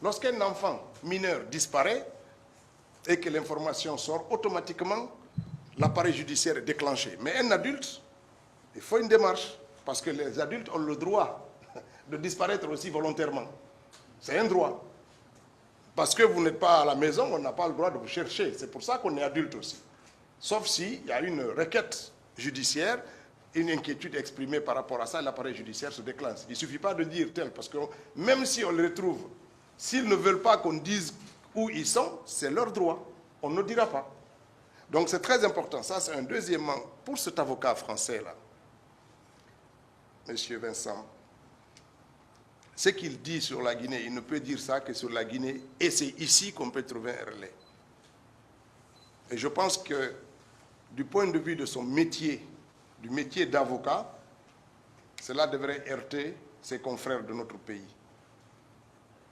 Lorsqu'un enfant mineur disparaît et que l'information sort, automatiquement, l'appareil judiciaire est déclenché. Mais un adulte, il faut une démarche, parce que les adultes ont le droit de disparaître aussi volontairement. C'est un droit. Parce que vous n'êtes pas à la maison, on n'a pas le droit de vous chercher. C'est pour ça qu'on est adulte aussi. Sauf s'il y a une requête judiciaire, une inquiétude exprimée par rapport à ça, l'appareil judiciaire se déclenche. Il ne suffit pas de dire tel, parce que même si on les retrouve, s'ils ne veulent pas qu'on dise où ils sont, c'est leur droit. On ne dira pas. Donc c'est très important. Ça, c'est un deuxièmement. Pour cet avocat français-là, M. Vincent, ce qu'il dit sur la Guinée, il ne peut dire ça que sur la Guinée, et c'est ici qu'on peut trouver un relais. Et je pense que, du point de vue de son métier, du métier d'avocat, cela devrait heurter ses confrères de notre pays.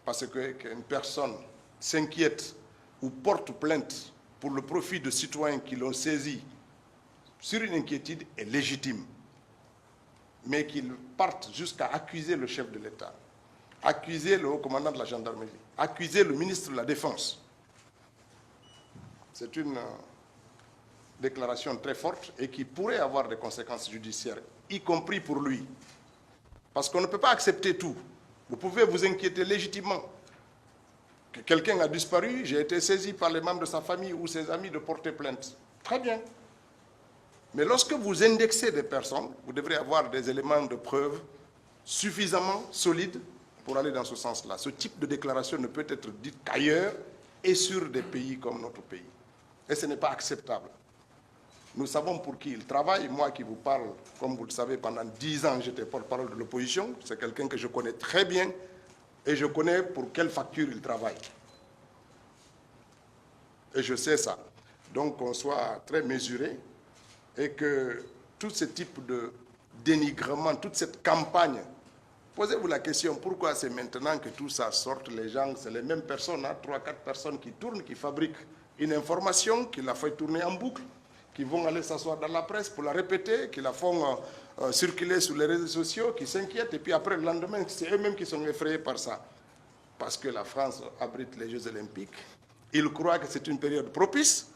Parce qu'une personne s'inquiète ou porte plainte pour le profit de citoyens qui l'ont saisi sur une inquiétude est légitime. Mais qu'ils partent jusqu'à accuser le chef de l'État, accuser le haut commandant de la gendarmerie, accuser le ministre de la Défense. C'est une déclaration très forte et qui pourrait avoir des conséquences judiciaires, y compris pour lui. Parce qu'on ne peut pas accepter tout. Vous pouvez vous inquiéter légitimement que quelqu'un a disparu, j'ai été saisi par les membres de sa famille ou ses amis de porter plainte. Très bien. Mais lorsque vous indexez des personnes, vous devrez avoir des éléments de preuve suffisamment solides pour aller dans ce sens-là. Ce type de déclaration ne peut être dite qu'ailleurs et sur des pays comme notre pays. Et ce n'est pas acceptable. Nous savons pour qui il travaille. Moi qui vous parle, comme vous le savez, pendant 10 ans, j'étais porte-parole de l'opposition. C'est quelqu'un que je connais très bien et je connais pour quelle facture il travaille. Et je sais ça. Donc qu'on soit très mesuré et que tout ce type de dénigrement, toute cette campagne, posez-vous la question, pourquoi c'est maintenant que tout ça sorte, les gens, c'est les mêmes personnes, 3-4 personnes qui tournent, qui fabriquent une information, qui la font tourner en boucle, qui vont aller s'asseoir dans la presse pour la répéter, qui la font circuler sur les réseaux sociaux, qui s'inquiètent, et puis après le lendemain, c'est eux-mêmes qui sont effrayés par ça. Parce que la France abrite les Jeux Olympiques, ils croient que c'est une période propice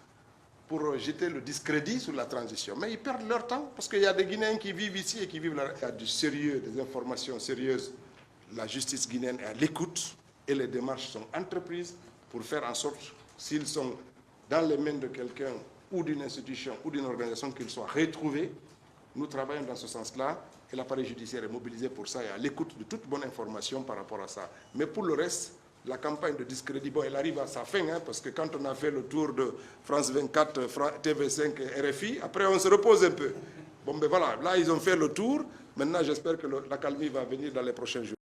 pour jeter le discrédit sur la transition. Mais ils perdent leur temps, parce qu'il y a des Guinéens qui vivent ici et qui vivent là. Il y a du sérieux, des informations sérieuses. La justice guinéenne est à l'écoute et les démarches sont entreprises pour faire en sorte, s'ils sont dans les mains de quelqu'un ou d'une institution ou d'une organisation, qu'ils soient retrouvés. Nous travaillons dans ce sens-là et l'appareil judiciaire est mobilisé pour ça et à l'écoute de toute bonne information par rapport à ça. Mais pour le reste, la campagne de discrédit, bon, elle arrive à sa fin, hein, parce que quand on a fait le tour de France 24, TV5 et RFI, après on se repose un peu. Bon, ben voilà, là ils ont fait le tour. Maintenant, j'espère que la calmie va venir dans les prochains jours.